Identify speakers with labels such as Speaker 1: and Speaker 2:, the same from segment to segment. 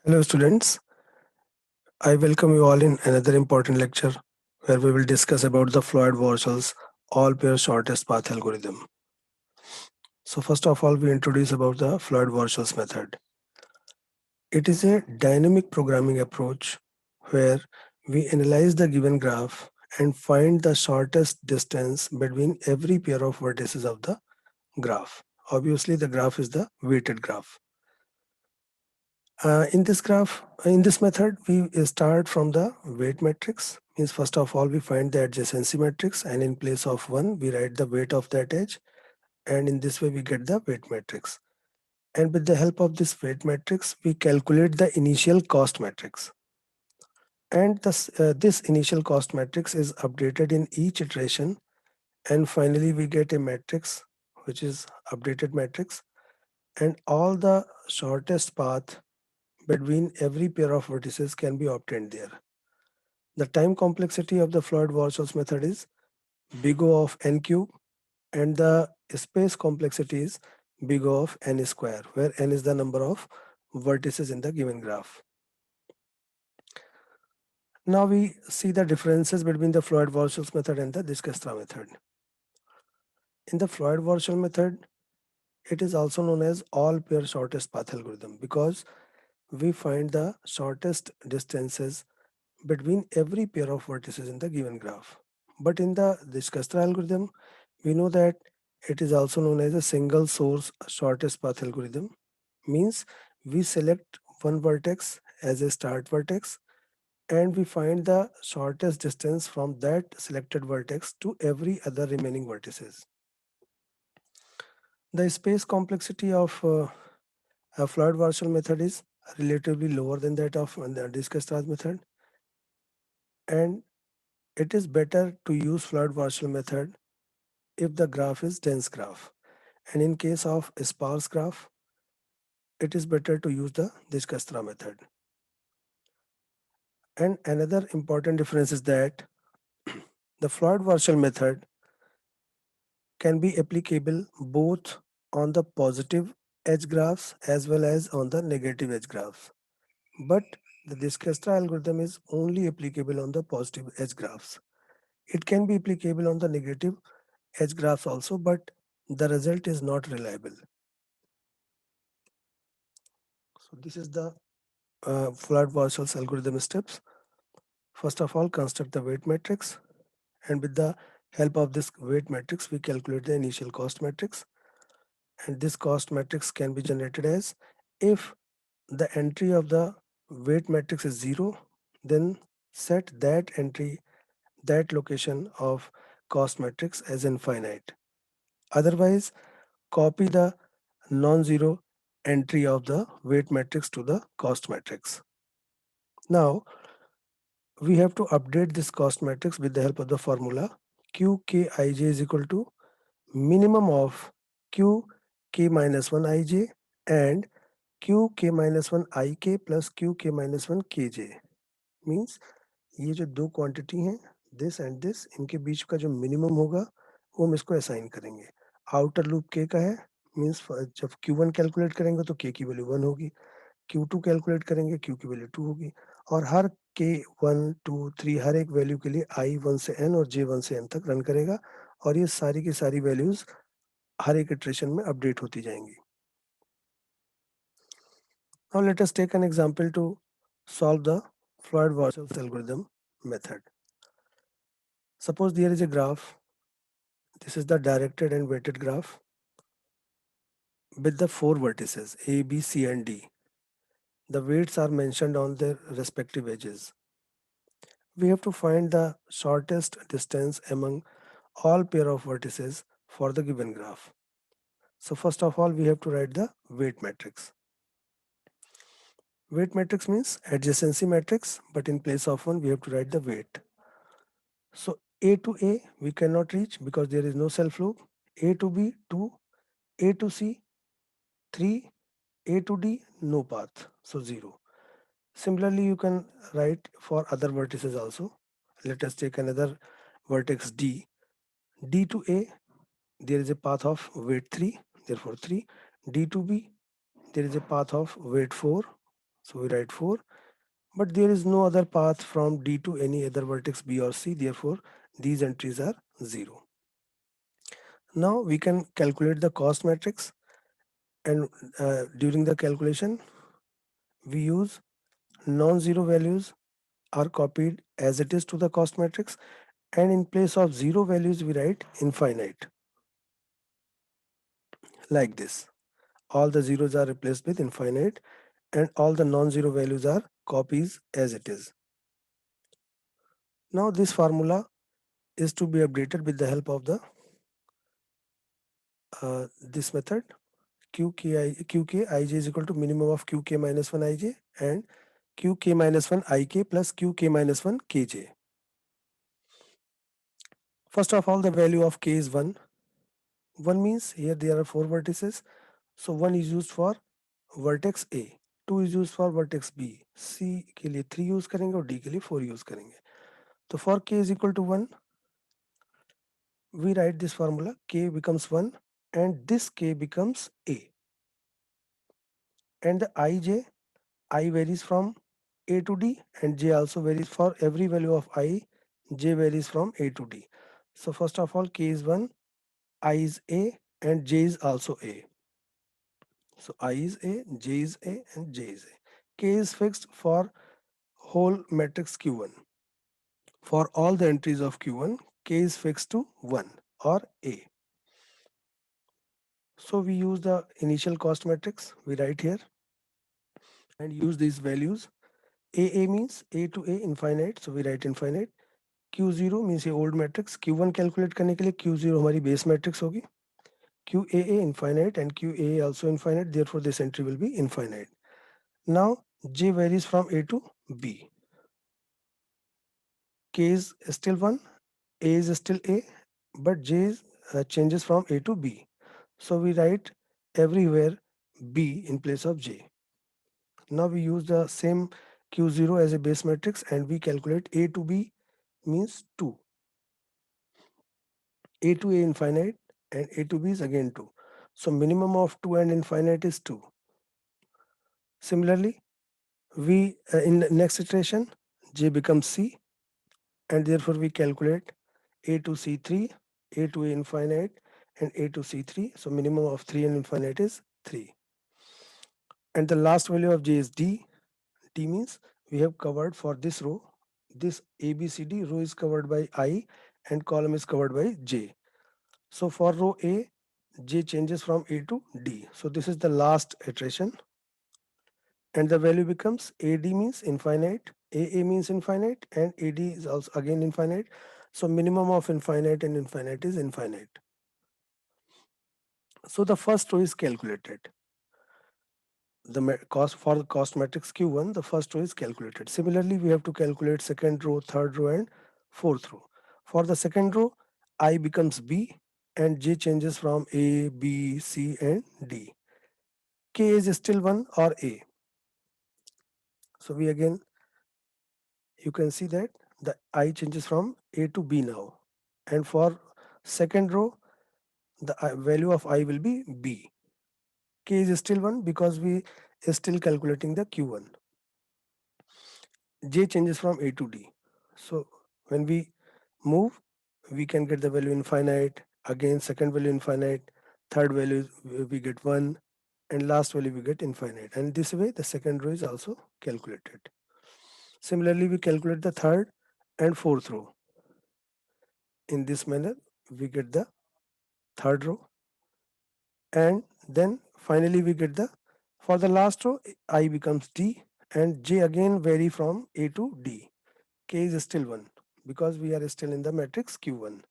Speaker 1: Hello students, I welcome you all in another important lecture where we will discuss about the Floyd-Warshall's all-pair shortest path algorithm. So first of all, we introduce about the Floyd-Warshall's method. It is a dynamic programming approach where we analyze the given graph and find the shortest distance between every pair of vertices of the graph. Obviously, the graph is the weighted graph. In this method, we start from the weight matrix. Means first of all, we find the adjacency matrix, and in place of 1, we write the weight of that edge, and in this way, we get the weight matrix. And with the help of this weight matrix, we calculate the initial cost matrix. And this initial cost matrix is updated in each iteration, and finally, we get a matrix which is updated matrix, and all the shortest path between every pair of vertices can be obtained there. The time complexity of the Floyd-Warshall's method is big O of n cube, and the space complexity is big O of n square, where n is the number of vertices in the given graph. Now we see the differences between the Floyd-Warshall's method and the Dijkstra method. In the Floyd-Warshall method, it is also known as all-pair shortest path algorithm because we find the shortest distances between every pair of vertices in the given graph. But in the Dijkstra algorithm, we know that it is also known as a single source shortest path algorithm. Means we select one vertex as a start vertex and we find the shortest distance from that selected vertex to every other remaining vertices. The space complexity of a Floyd-Warshall method is relatively lower than that of the Dijkstra method, and it is better to use Floyd-Warshall method if the graph is dense graph. And in case of a sparse graph, it is better to use the Dijkstra method. And another important difference is that the Floyd-Warshall method can be applicable both on the positive edge graphs as well as on the negative edge graphs. But the Dijkstra algorithm is only applicable on the positive edge graphs. It can be applicable on the negative edge graphs also, but the result is not reliable. So this is the Floyd-Warshall's algorithm steps. First of all, construct the weight matrix, and with the help of this weight matrix, we calculate the initial cost matrix. And this cost matrix can be generated as if the entry of the weight matrix is 0, then set that entry, that location of cost matrix as infinite. Otherwise, copy the non-zero entry of the weight matrix to the cost matrix. Now, we have to update this cost matrix with the help of the formula qkij is equal to minimum of qk minus 1 ij and qk minus 1 ik plus qk minus 1 kj. Means ये जो दो quantity हैं this and this, इनके बीच का जो minimum होगा वो हम इसको असाइन करेंगे. आउटर लूप के का है, मीन्स जब Q1 कैलकुलेट करेंगे तो k की वैल्यू 1 होगी, Q2 कैलकुलेट करेंगे Q की वैल्यू 2 होगी, और हर k 1 2 3 हर एक वैल्यू के लिए i 1 से n और j 1 से n तक रन करेगा, और ये सारी की सारी वैल्यूज हर एक इटरेशन में अपडेट होती जाएंगी. Now let us take an example to solve the Floyd-Warshall's algorithm method. Suppose there is a graph. This is the directed and weighted graph with the 4 vertices A, B, C and D. The weights are mentioned on their respective edges. We have to find the shortest distance among all pair of vertices for the given graph. So first of all, we have to write the weight matrix. Weight matrix means adjacency matrix, but in place of 1, we have to write the weight. So A to A we cannot reach because there is no self loop. A to B 2, A to C 3, A to D no path, so 0. Similarly, you can write for other vertices also. Let us take another vertex D. D to A, there is a path of weight 3, therefore 3. D to B, there is a path of weight 4, So we write 4, but there is no other path from D to any other vertex B or C. Therefore, these entries are 0. Now we can calculate the cost matrix, and during the calculation we use non-zero values are copied as it is to the cost matrix, and in place of zero values we write infinite like this. All the zeros are replaced with infinite and all the non-zero values are copies as it is. Now this formula is to be updated with the help of the this method. Qk is equal to minimum of Qk minus 1 ij and Qk minus 1 ik plus Qk minus 1 kj. First of all, the value of k is 1. 1 means here there are 4 vertices. So 1 is used for vertex A, 2 is used for vertex B, C के लिए 3 use करेंगे और D के लिए 4 use करेंगे. तो for k is equal to 1, we write this formula. K becomes 1 and this k becomes A, and the I varies from A to D and J also varies. For every value of I, J varies from A to D. So first of all, k is 1, I is A and J is also A. So I is A, J is A and J is A. K is fixed for whole matrix Q1. For all the entries of Q1, K is fixed to 1 or A. So we use the initial cost matrix, we write here and use these values. A means A to A infinite, so we write infinite. Q0 means ये old matrix. Q1 calculate करने के लिए Q0 हमारी base matrix होगी. QAA infinite and QAA also infinite, therefore this entry will be infinite. Now J varies from A to B. K is still 1, A is still A, but J changes from A to B. So we write everywhere B in place of J. Now we use the same Q0 as a base matrix and we calculate A to B means 2. A to A infinite and A to B is again 2. So minimum of 2 and infinite is 2. Similarly, we in the next iteration J becomes C and therefore we calculate A to C3, A to A infinite and A to C3. So minimum of 3 and infinite is 3. And the last value of J is D. D means we have covered for this row. This ABCD row is covered by I and column is covered by J. So for row A, J changes from A to D. So this is the last iteration. And the value becomes AD means infinite, AA means infinite, and AD is also again infinite. So minimum of infinite and infinite is infinite. So the first row is calculated. The cost for the cost matrix Q1, the first row is calculated. Similarly, we have to calculate second row, third row, and fourth row. For the second row, I becomes B and J changes from A, B, C, and D. K is still 1 or A. So we again, you can see that the I changes from A to B now. And for second row, the value of I will be B. K is still 1 because we are still calculating the Q1. J changes from A to D. So when we move, we can get the value infinite, again second value infinite, third value we get 1, and last value we get infinite. And this way the second row is also calculated. Similarly, we calculate the third and fourth row. In this manner, we get the third row. And then finally we get the, for the last row, I becomes D and J again vary from A to D. K is still 1 because we are still in the matrix Q1.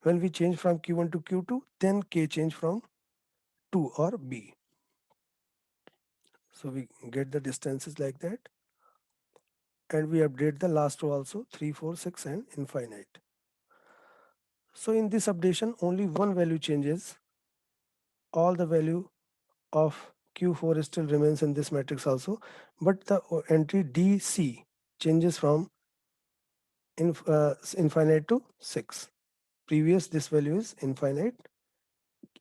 Speaker 1: When we change from Q1 to Q2, then K change from 2 or B. So we get the distances like that. And we update the last row also 3, 4, 6 and infinite. So in this updation, only one value changes. All the value of Q4 still remains in this matrix also, but the entry DC changes from infinite to 6. Previous this value is infinite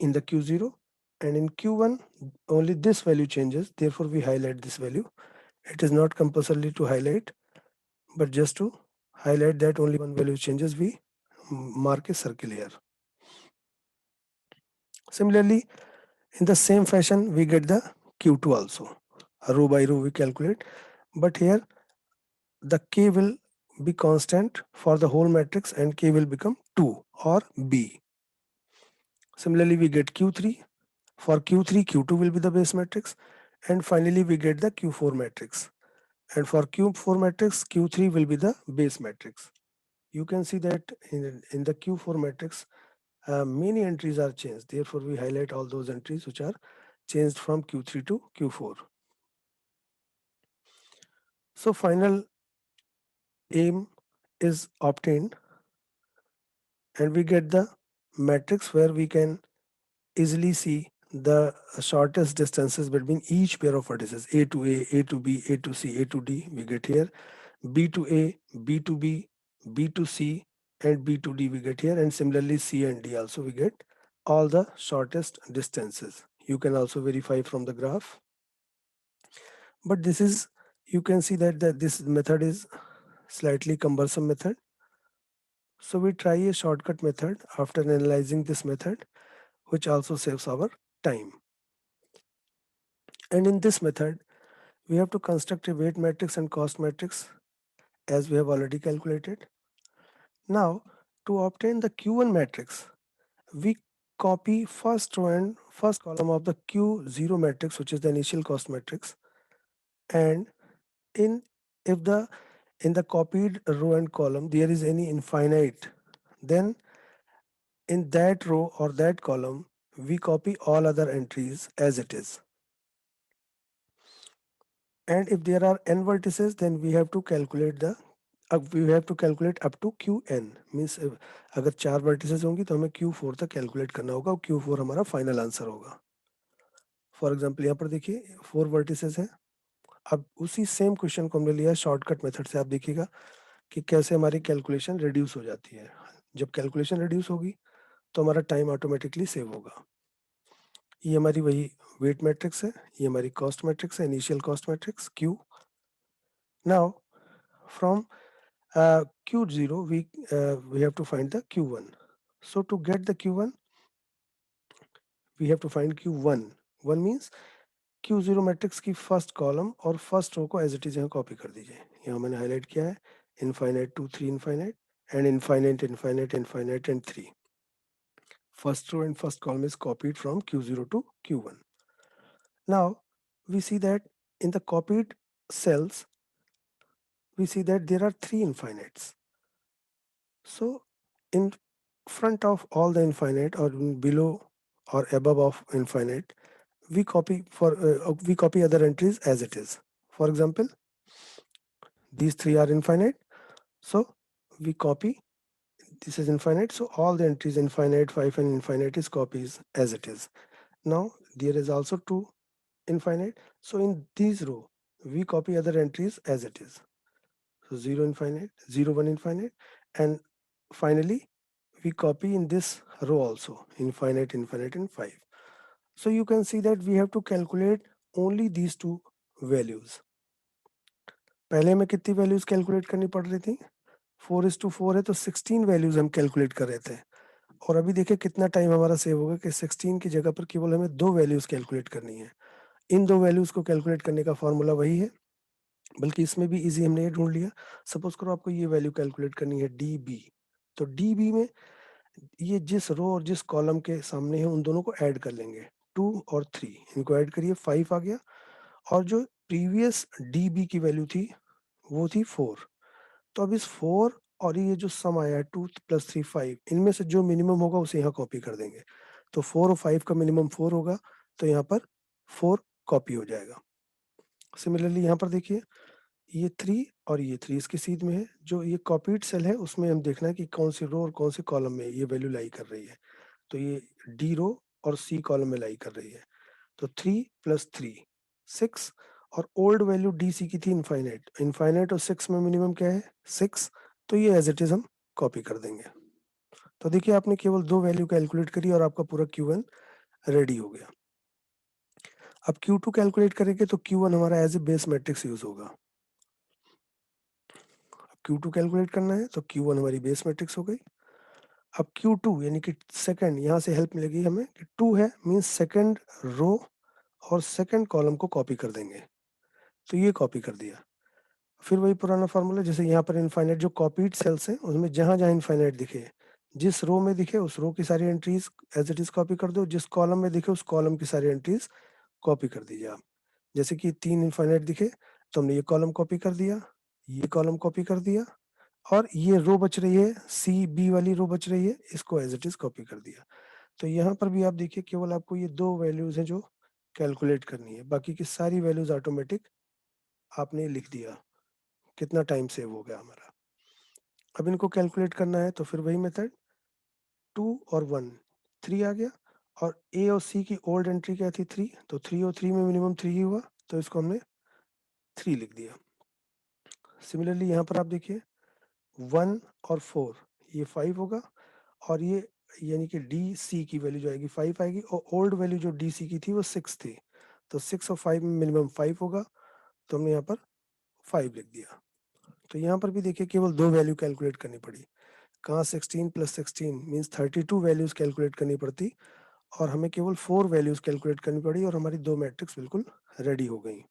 Speaker 1: in the Q0 and in Q1 only this value changes, therefore we highlight this value, It is not compulsory to highlight, but just to highlight that only one value changes, we mark a circle here. Similarly, in the same fashion, we get the Q2 also. Row by row we calculate, but here the K will be constant for the whole matrix and K will become 2 or B. Similarly, we get Q3. For Q3, Q2 will be the base matrix, and finally we get the Q4 matrix. And for Q4 matrix, Q3 will be the base matrix. You can see that in the Q4 matrix, many entries are changed. Therefore, we highlight all those entries which are changed from Q3 to Q4. So final aim is obtained, and we get the matrix where we can easily see the shortest distances between each pair of vertices, A to A to B, A to C, A to D, we get here, B to A, B to B, B to C, and B to D we get here, and similarly C and D also we get all the shortest distances. You can also verify from the graph. But this is, you can see that this method is slightly cumbersome method. So we try a shortcut method after analyzing this method, which also saves our time. And in this method, we have to construct a weight matrix and cost matrix as we have already calculated. Now, to obtain the Q1 matrix, we copy first row and first column of the Q0 matrix, which is the initial cost matrix. And in if the in the copied row and column there is any infinite, then in that row or that column we copy all other entries as it is. And if there are n vertices, then we have to calculate the up to Qn, means अगर 4 vertices होंगी तो हमें Q4 तक calculate करना होगा और Q4 हमारा final answer होगा. फॉर एग्जांपल यहाँ पर देखिए 4 वर्टिसेस हैं. अब उसी सेम क्वेश्चन को हमने लिया शॉर्टकट मेथड से. आप देखिएगा कि कैसे हमारी कैलकुलेशन रिड्यूस हो जाती है. जब कैलकुलेशन रिड्यूस होगी तो हमारा टाइम ऑटोमेटिकली सेव होगा. ये हमारी वही वेट मैट्रिक्स है, ये हमारी कॉस्ट मैट्रिक्स है, initial cost matrix Q. Now from Q0 we have to find the Q1. So to get the Q1 we have to find Q1. 1 means Q0 matrix की first column और first row को as it is यहाँ copy कर दीजिए. यहाँ मैंने highlight किया है infinite to 3 infinite and infinite, infinite, infinite, and 3. First row and first column is copied from Q0 to Q1. Now we see that in the copied cells, we see that there are 3 infinites. So in front of all the infinite or below or above of infinite, we copy other entries as it is. For example, these 3 are infinite, so we copy. This is infinite, so all the entries infinite, 5 and infinite is copies as it is. Now there is also 2 infinite, so in these row we copy other entries as it is. So 0 infinite, 0 1 infinite, and finally we copy in this row also infinite, infinite, and 5. So you can see that we have to calculate only these 2 values. पहले हमें कितनी values calculate करनी पड़ रही थी? 4:4 है तो 16 values हम कैलकुलेट कर रहे थे. और अभी देखिए कितना टाइम हमारा सेव होगा कि 16 की जगह पर केवल हमें 2 वैल्यूज कैलकुलेट करनी है. इन 2 वैल्यूज को कैलकुलेट करने का फॉर्मूला वही है, बल्कि इसमें भी इजी हमने ये ढूंढ लिया. सपोज करो आपको ये वैल्यू कैलकुलेट करनी है DB, तो DB में ये जिस रो और जिस कॉलम के सामने है उन दोनों को ऐड कर लेंगे. 2 और 3 इनको ऐड करिए, 5 आ गया. और जो प्रीवियस DB की वैल्यू थी वो थी 4. तो अब इस 4 और ये जो सम आया है 2 + 3 5, इनमें से जो मिनिमम होगा उसे यहाँ कॉपी कर देंगे. तो 4 और 5 का मिनिमम 4 होगा, तो यहाँ पर 4 कॉपी हो जाएगा. सिमिलरली यहाँ पर देखिए ये 3 और ये 3 इसकी सीध में है. जो ये कॉपीड सेल है उसमें हम देखना है कि कौन सी रो और कौन से कॉलम में ये वैल्यू लाई कर रही है. तो ये D रो और C कॉलम में लाई कर रही है. तो 3 + 3 6, और ओल्ड वैल्यू DC की थी इनफाइनाइट. इनफाइनाइट और 6 में मिनिमम क्या है? 6. तो ये एज इट इज हम कॉपी कर देंगे. तो देखिए आपने केवल 2 वैल्यू कैलकुलेट करी और आपका पूरा Q1 रेडी हो गया. अब Q2 कैलकुलेट करेंगे तो Q1 हमारा as a base matrix use होगा। Q2 कैलकुलेट करना है तो Q1 हमारी बेस मैट्रिक्स हो गई। अब Q2 यानी कि सेकंड, यहाँ से हेल्प मिलेगी हमें कि 2 है मीन्स सेकंड रो और सेकंड कॉलम को कॉपी कर देंगे, तो ये कॉपी कर दिया। फिर वही पुराना फार्मूला, जैसे यहाँ पर इनफाइनाइट जो कॉपीड सेल्स हैं उसमें जहाँ जहाँ इनफाइनाइट दिखे, जिस रो में दिखे उस रो की सारी entries as it is copy कर दो, जिस कॉलम में दिखे उस कॉलम की सारी एंट्रीज कॉपी कर दीजिए आप। जैसे कि 3 इनफाइनाइट दिखे तो हमने ये कॉलम कॉपी कर दिया, ये कॉलम कॉपी कर दिया, और ये रो बच रही है सी बी वाली रो बच रही है, इसको एज इट इज कॉपी कर दिया। तो यहाँ पर भी आप देखिए केवल आपको ये दो वैल्यूज हैं जो कैलकुलेट करनी है, बाकी की सारी वैल्यूज ऑटोमेटिक आपने लिख दिया। कितना टाइम सेव हो गया हमारा। अब इनको कैलकुलेट करना है तो फिर वही मेथड, 2 और 1 3 आ गया, और ए और सी की ओल्ड एंट्री क्या थी 3, तो 3 और 3 में मिनिमम 3 ही हुआ, तो इसको हमने 3 लिख दिया। सिमिलरली यहाँ पर आप देखिए 1 और 4 ये 5 होगा, और ये यानी कि डी सी की वैल्यू जो आएगी 5 आएगी, और ओल्ड वैल्यू जो डी सी की थी वो 6 थी, तो 6 और 5 में मिनिमम 5 होगा, तो हमने यहाँ पर 5 लिख दिया। तो यहाँ पर भी देखिए केवल दो वैल्यू कैलकुलेट करनी पड़ी, कहाँ 16 + 16 मीन्स 32 वैल्यूज कैलकुलेट करनी पड़ती, और हमें केवल 4 वैल्यूज कैलकुलेट करनी पड़ी, और हमारी दो मैट्रिक्स बिल्कुल रेडी हो गई।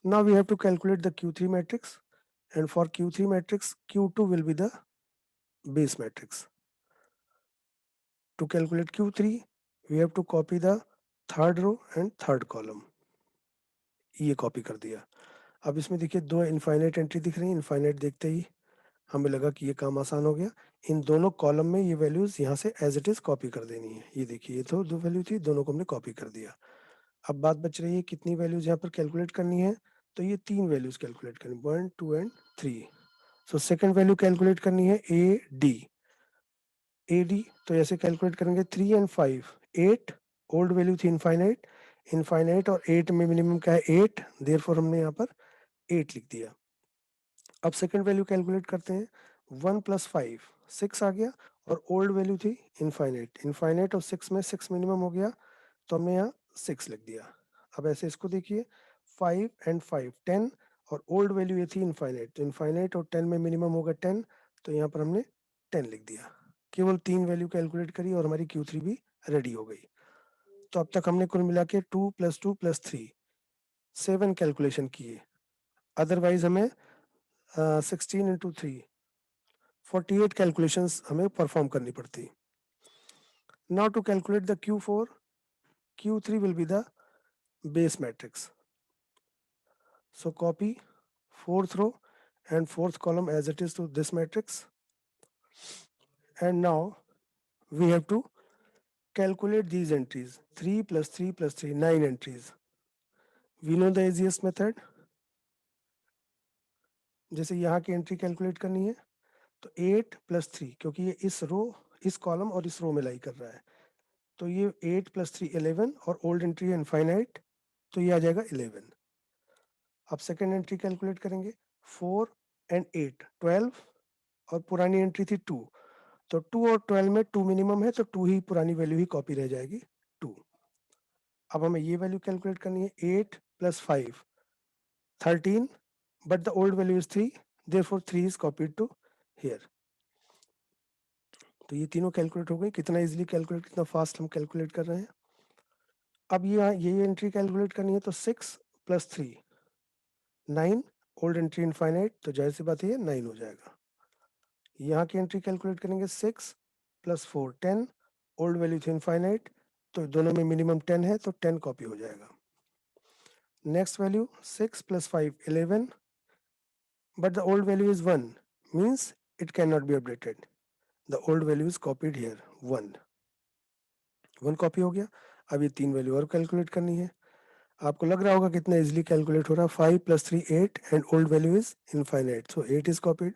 Speaker 1: Now we have to calculate the Q3 matrix, and for Q3 matrix Q2 will be the base matrix. To calculate Q3 we have to copy the third row and third column, ये copy कर दिया। अब इसमें देखिए दो infinite entry दिख रही है, इनफाइनाइट देखते ही हमें लगा कि ये काम आसान हो गया। इन दोनों कॉलम में ये वैल्यूज यहाँ से एज इट इज कॉपी कर देनी है। ये देखिए ये तो दो वैल्यू थी, दोनों को हमने कॉपी कर दिया। अब बात बच रही है कितनी वैल्यूज यहाँ पर कैलकुलेट करनी है, तो ये तीन वैल्यूज कैलकुलेट करनी, 1 2 and 3। So second value calculate करनी है ए डी, ए डी तो ऐसे कैलकुलेट करेंगे 3 एंड 5 8, ओल्ड वैल्यू थी इनफाइनाइट, इनफाइनाइट और 8 में मिनिमम क्या है 8, देयरफॉर हमने यहाँ पर 8 लिख दिया। अब सेकंड वैल्यू कैलकुलेट करते हैं, 1 + 5 6 आ गया, और ओल्ड वैल्यू थी इनफाइनाइट, इनफाइनाइट और 6 में 6 मिनिमम हो गया, तो हमने यहाँ 6 लिख दिया। अब ऐसे इसको देखिए 5 एंड 5 10, और ओल्ड वैल्यू ये थी इनफाइनाइट, तो इनफाइनाइट और 10 में मिनिमम होगा 10, तो यहाँ पर हमने 10 लिख दिया। केवल तीन वैल्यू कैलकुलेट करी और हमारी Q3 भी रेडी हो गई। तो अब तक हमने कुल मिला के 2 + 2 + 3 7 कैलकुलेशन किए, अदरवाइज हमें 16 × 3 48 कैलकुलेशंस हमें परफॉर्म करनी पड़ती। Now to calculate the Q4 Q3 will be the base matrix. So copy fourth row and fourth column as it is to this matrix. And now we have to calculate these entries, 3 + 3 + 3, 9 entries. We know the easiest method. जैसे यहाँ की entry calculate करनी है तो 8 + 3, क्योंकि ये इस रो, इस कॉलम और इस रो में लाई कर रहा है, तो ये 8 + 3 11, और ओल्ड एंट्री है इनफाइनाइट, तो ये आ जाएगा 11। अब सेकेंड एंट्री कैलकुलेट करेंगे, 4 एंड 8 12, और पुरानी एंट्री थी 2, तो 2 और 12 में 2 मिनिमम है, तो 2 ही पुरानी वैल्यू ही कॉपी रह जाएगी 2। अब हमें ये वैल्यू कैलकुलेट करनी है, 8 + 5 13, but the old value is 3, therefore 3 is copied to here. तो ये तीनों कैलकुलेट हो गई। कितना इजीली कैलकुलेट, कितना फास्ट हम कैलकुलेट कर रहे हैं। अब ये एंट्री कैलकुलेट करनी है तो 6 + 3 9, ओल्ड एंट्री इनफाइनाइट, तो जाहिर सी बात है 9 हो जाएगा। यहाँ की एंट्री कैलकुलेट करेंगे 6 + 4 10, ओल्ड वैल्यू थी इनफाइनाइट, तो दोनों में मिनिमम 10 है, तो 10 कॉपी हो जाएगा। Next value 6 + 5 11, but the old value is 1, means it cannot be updated. The old value is copied here 1, 1 copy हो गया। अब ये तीन वैल्यू और कैलकुलेट करनी है। आपको लग रहा होगा कितना इजीली कैलकुलेट हो रहा है। 5 + 3 8 and old value is infinite, so 8 is copied.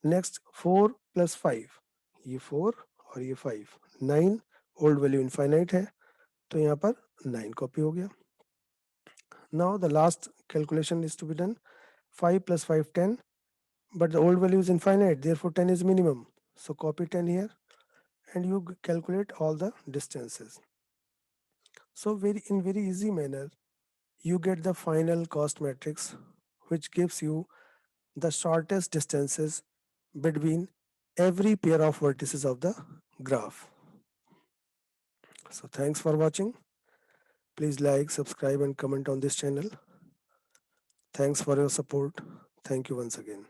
Speaker 1: Next 4 + 5, ये 4 और ये 5 9, ओल्ड वैल्यू इनफाइनाइट है, तो यहाँ पर 9 कॉपी हो गया। Now the last calculation is to be done, 5 + 5 10, but the old value is infinite, therefore 10 is minimum, so copy 10 here and you calculate all the distances. So very easy manner, you get the final cost matrix, which gives you the shortest distances between every pair of vertices of the graph. So thanks for watching. Please like, subscribe and comment on this channel. Thanks for your support. Thank you once again.